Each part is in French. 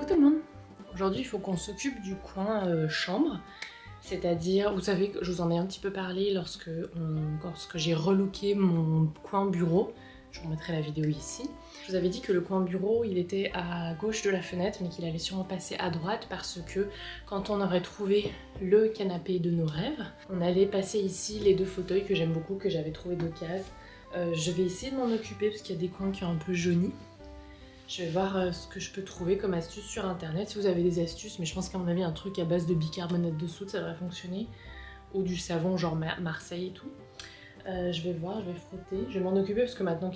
Coucou tout le monde. Aujourd'hui il faut qu'on s'occupe du coin chambre. C'est-à-dire, vous savez que je vous en ai un petit peu parlé lorsque j'ai relooké mon coin bureau. Je vous remettrai la vidéo ici. Je vous avais dit que le coin bureau il était à gauche de la fenêtre mais qu'il allait sûrement passer à droite parce que quand on aurait trouvé le canapé de nos rêves, on allait passer ici les deux fauteuils que j'aime beaucoup, que j'avais trouvé d'occasion. Je vais essayer de m'en occuper parce qu'il y a des coins qui ont un peu jauni. Je vais voir ce que je peux trouver comme astuce sur internet. Si vous avez des astuces, mais je pense qu'à mon avis un truc à base de bicarbonate de soude ça devrait fonctionner. Ou du savon genre Marseille et tout. Je vais voir, je vais frotter. Je vais m'en occuper parce que maintenant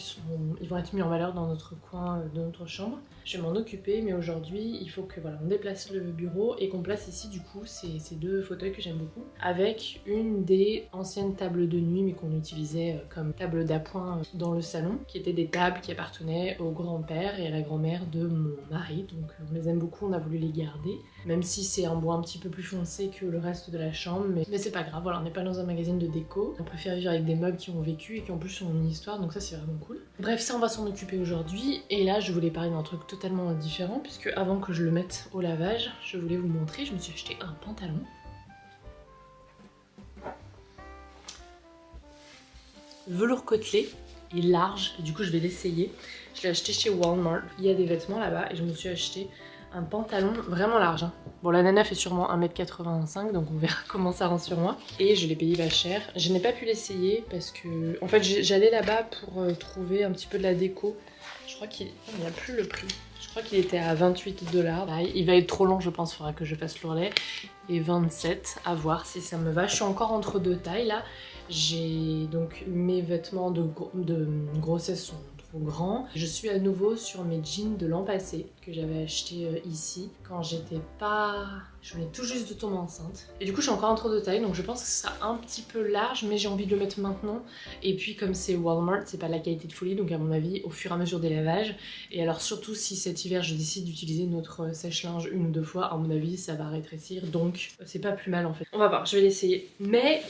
ils vont être mis en valeur dans notre coin de notre chambre. Je vais m'en occuper, mais aujourd'hui il faut que voilà, on déplace le bureau et qu'on place ici du coup ces deux fauteuils que j'aime beaucoup. Avec une des anciennes tables de nuit mais qu'on utilisait comme table d'appoint dans le salon. Qui étaient des tables qui appartenaient au grand-père et à la grand-mère de mon mari. Donc on les aime beaucoup, on a voulu les garder. Même si c'est un bois un petit peu plus foncé que le reste de la chambre. Mais c'est pas grave, voilà, on n'est pas dans un magazine de déco. On préfère vivre avec des meubles qui ont vécu et qui en plus ont une histoire, donc ça c'est vraiment cool. Bref, ça on va s'en occuper aujourd'hui. Et là je voulais parler d'un truc totalement différent puisque avant que je le mette au lavage, je voulais vous montrer, je me suis acheté un pantalon. Velours côtelé et large, et du coup je vais l'essayer. Je l'ai acheté chez Walmart, il y a des vêtements là-bas et je me suis acheté un pantalon vraiment large. Hein. Bon, la nana fait sûrement 1m85, donc on verra comment ça rend sur moi. Et je l'ai payé pas cher. Je n'ai pas pu l'essayer parce que... En fait, j'allais là-bas pour trouver un petit peu de la déco. Je crois qu'il n'y a plus le prix. Je crois qu'il était à 28 $. Il va être trop long, je pense, il faudra que je fasse l'ourlet. Et 27, à voir si ça me va. Je suis encore entre deux tailles, là. J'ai donc mes vêtements de grossesse sont grand. Je suis à nouveau sur mes jeans de l'an passé que j'avais acheté ici quand j'étais pas... Je venais tout juste de tomber enceinte. Et du coup je suis encore entre deux tailles donc je pense que c'est un petit peu large mais j'ai envie de le mettre maintenant. Et puis comme c'est Walmart, c'est pas de la qualité de folie donc à mon avis au fur et à mesure des lavages. Et alors surtout si cet hiver je décide d'utiliser notre sèche-linge une ou deux fois, à mon avis ça va rétrécir donc c'est pas plus mal en fait. On va voir, je vais l'essayer. Mais...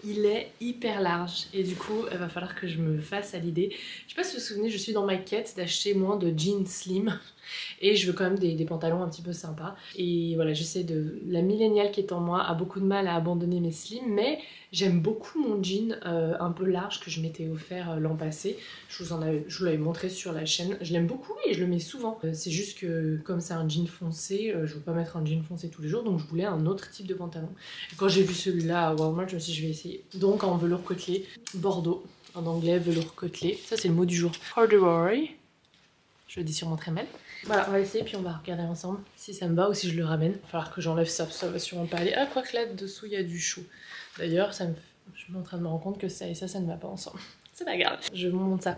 il est hyper large et du coup il va falloir que je me fasse à l'idée. Je sais pas si vous vous souvenez, je suis dans ma quête d'acheter moins de jeans slim et je veux quand même des pantalons un petit peu sympas. Et voilà, j'essaie de... La milléniale qui est en moi a beaucoup de mal à abandonner mes slims, mais j'aime beaucoup mon jean un peu large que je m'étais offert l'an passé. Je vous l'avais montré sur la chaîne. Je l'aime beaucoup et je le mets souvent. C'est juste que comme c'est un jean foncé, je veux pas mettre un jean foncé tous les jours, donc je voulais un autre type de pantalon. Et quand j'ai vu celui-là à Walmart, je me suis dit je vais essayer. Donc en velours côtelé, Bordeaux. En anglais, velours côtelé. Ça c'est le mot du jour. Corduroy. Je le dis sûrement très mal. Voilà, on va essayer puis on va regarder ensemble si ça me va ou si je le ramène. Il va falloir que j'enlève ça, ça va sûrement pas aller. Ah, quoi que là dessous il y a du chou. D'ailleurs, je suis en train de me rendre compte que ça et ça ne va pas ensemble. C'est pas grave, je vous montre ça.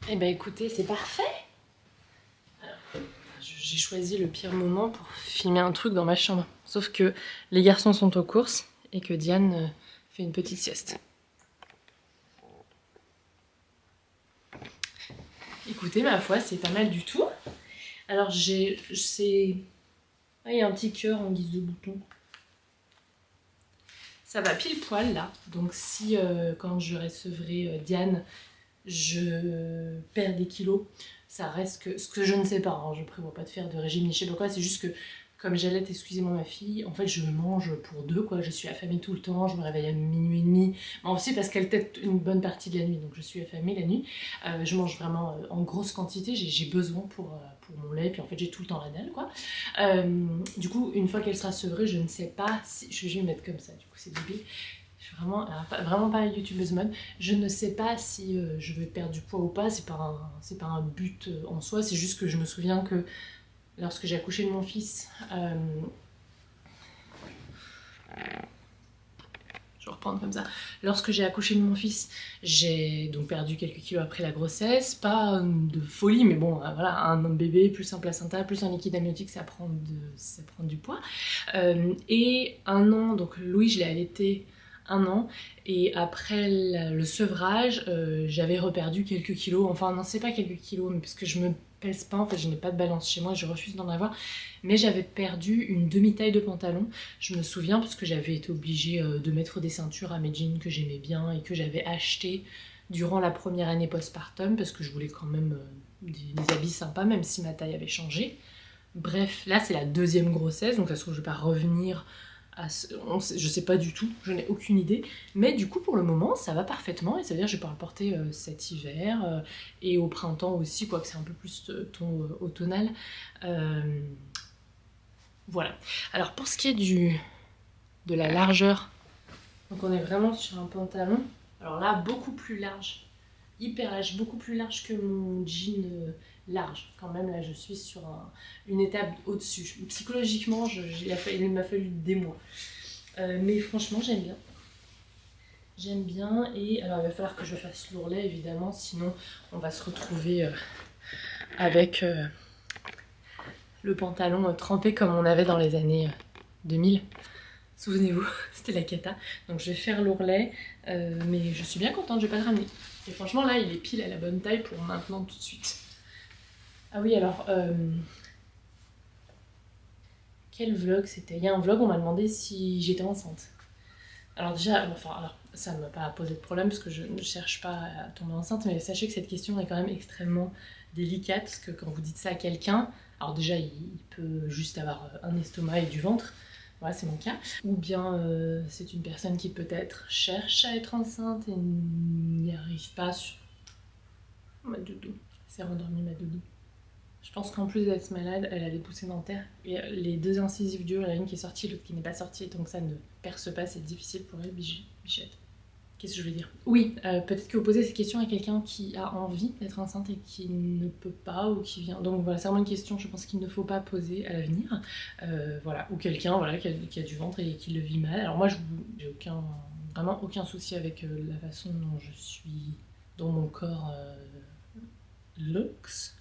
Et bah écoutez, c'est parfait. J'ai choisi le pire moment pour filmer un truc dans ma chambre. Sauf que les garçons sont aux courses et que Diane fait une petite sieste. Écoutez, ma foi, c'est pas mal du tout. Alors ah, il y a un petit cœur en guise de bouton. Ça va pile poil là. Donc si quand je recevrai Diane, je perds des kilos, ça reste que... Ce que je ne sais pas, hein, je prévois pas de faire de régime ni je sais pas quoi, c'est juste que comme j'allaite excusez-moi ma fille, en fait je mange pour deux quoi, je suis affamée tout le temps, je me réveille à minuit et demi, mais aussi parce qu'elle tète une bonne partie de la nuit, donc je suis affamée la nuit, je mange vraiment en grosse quantité, j'ai besoin pour mon lait, puis en fait j'ai tout le temps la dalle quoi. Du coup une fois qu'elle sera sevrée, je ne sais pas si, je vais me mettre comme ça, du coup c'est débile. Je suis vraiment pas youtubeuse mode. Je ne sais pas si je vais perdre du poids ou pas, c'est pas un but en soi, c'est juste que je me souviens que lorsque j'ai accouché de mon fils, je vais reprendre comme ça. Lorsque j'ai accouché de mon fils, j'ai donc perdu quelques kilos après la grossesse, pas de folie, mais bon, voilà, un bébé plus un placenta plus un liquide amniotique, ça prend du poids. Et un an, donc Louis, je l'ai allaité 1 an, et après le sevrage, j'avais reperdu quelques kilos, enfin non c'est pas quelques kilos, mais parce que je me pèse pas, en fait je n'ai pas de balance chez moi, je refuse d'en avoir, mais j'avais perdu une demi-taille de pantalon, je me souviens parce que j'avais été obligée de mettre des ceintures à mes jeans que j'aimais bien et que j'avais acheté durant la première année postpartum parce que je voulais quand même des habits sympas, même si ma taille avait changé. Bref, là c'est la deuxième grossesse, donc ça se trouve je vais pas revenir à je sais pas du tout, je n'ai aucune idée. Mais du coup pour le moment ça va parfaitement et ça veut dire que je vais pouvoir le porter cet hiver et au printemps aussi, quoique c'est un peu plus ton automnal. Voilà. Alors pour ce qui est de la largeur, donc on est vraiment sur un pantalon, alors là beaucoup plus large, hyper large, beaucoup plus large que mon jean large. Quand même là je suis sur une étape au-dessus. Psychologiquement il m'a fallu des mois. Mais franchement j'aime bien. J'aime bien et alors il va falloir que je fasse l'ourlet évidemment, sinon on va se retrouver avec le pantalon trempé comme on avait dans les années 2000. Souvenez-vous, c'était la cata. Donc je vais faire l'ourlet, mais je suis bien contente, je vais pas le ramener. Et franchement là il est pile à la bonne taille pour maintenant tout de suite. Ah oui alors, quel vlog c'était? Il y a un vlog, on m'a demandé si j'étais enceinte. Alors déjà, alors, ça ne m'a pas posé de problème parce que je ne cherche pas à tomber enceinte, mais sachez que cette question est quand même extrêmement délicate parce que quand vous dites ça à quelqu'un, alors déjà il peut juste avoir un estomac et du ventre, voilà c'est mon cas, ou bien c'est une personne qui peut-être cherche à être enceinte et n'y arrive pas sur... Ma doudou, c'est rendormi ma doudou. Je pense qu'en plus d'être malade, elle a des poussées dentaires. Et les deux incisives dures, il y en a une qui est sortie, l'autre qui n'est pas sortie, donc ça ne perce pas, c'est difficile pour elle, bichette. Qu'est-ce que je veux dire? Oui, peut-être que vous posez cette question à quelqu'un qui a envie d'être enceinte et qui ne peut pas ou qui vient. Donc voilà, c'est vraiment une question, je pense qu'il ne faut pas poser à l'avenir. Voilà, ou quelqu'un voilà, qui a du ventre et qui le vit mal. Alors moi, j'ai vraiment aucun souci avec la façon dont je suis, dont mon corps looks,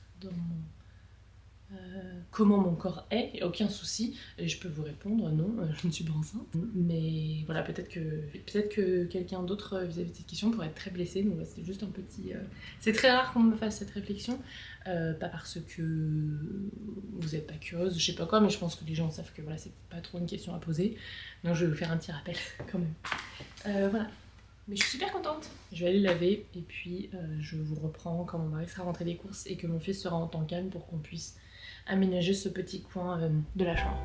comment mon corps est, il n'y a aucun souci, et je peux vous répondre non, je ne suis pas enceinte. Mais voilà, peut-être que quelqu'un d'autre vis-à-vis de cette question pourrait être très blessé, donc voilà, c'est juste un petit... C'est très rare qu'on me fasse cette réflexion, pas parce que vous n'êtes pas curieuse, je sais pas quoi, mais je pense que les gens savent que voilà, c'est pas trop une question à poser, donc je vais vous faire un petit rappel quand même. Voilà. Mais je suis super contente. Je vais aller laver et puis je vous reprends quand mon mari sera rentré des courses et que mon fils sera en temps calme pour qu'on puisse aménager ce petit coin de la chambre.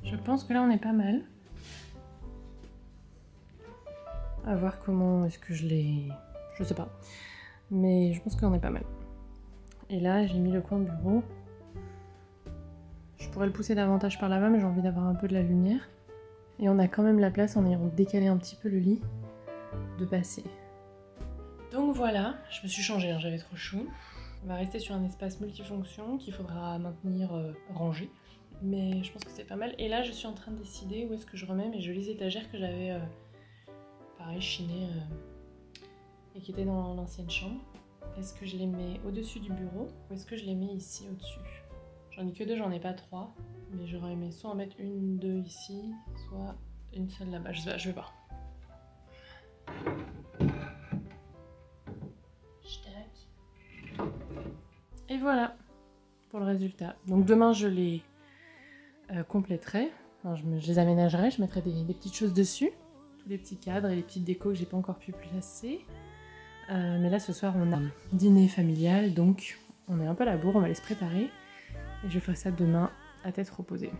Je pense que là on est pas mal. À voir comment est-ce que je l'ai... Je sais pas. Mais je pense qu'on est pas mal. Et là j'ai mis le coin bureau. Je pourrais le pousser davantage par là-bas mais j'ai envie d'avoir un peu de la lumière. Et on a quand même la place en ayant décalé un petit peu le lit de passer. Donc voilà, je me suis changée, hein, j'avais trop chaud. On va rester sur un espace multifonction qu'il faudra maintenir rangé. Mais je pense que c'est pas mal. Et là je suis en train de décider où est-ce que je remets mes jolies étagères que j'avais pareil chinées et qui étaient dans l'ancienne chambre. Est-ce que je les mets au-dessus du bureau ou est-ce que je les mets ici au-dessus? J'en ai que deux, j'en ai pas trois. Mais j'aurais aimé soit en mettre une, deux ici, soit une seule là-bas. Je vais voir. Et voilà pour le résultat. Donc demain je les compléterai. Enfin, je les aménagerai, je mettrai des petites choses dessus. Tous les petits cadres et les petites décos que j'ai pas encore pu placer. Mais là ce soir on a un dîner familial, donc on est un peu à la bourre, on va aller se préparer. Et je ferai ça demain à tête reposée.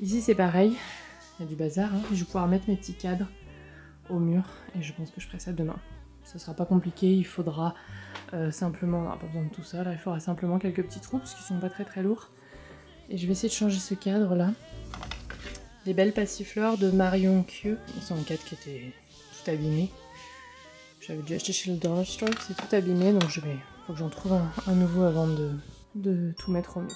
Ici c'est pareil, il y a du bazar, hein. Je vais pouvoir mettre mes petits cadres au mur et je pense que je ferai ça demain. Ça sera pas compliqué, il faudra simplement, on n'aura pas besoin de tout ça, là il faudra simplement quelques petits trous parce qu'ils sont pas très lourds. Et je vais essayer de changer ce cadre là. Des belles passiflores de Marion Q. C'est un cadre qui était tout abîmé. J'avais dû acheter chez le Dollar Store, c'est tout abîmé, donc faut que j'en trouve un nouveau avant de tout mettre au mur.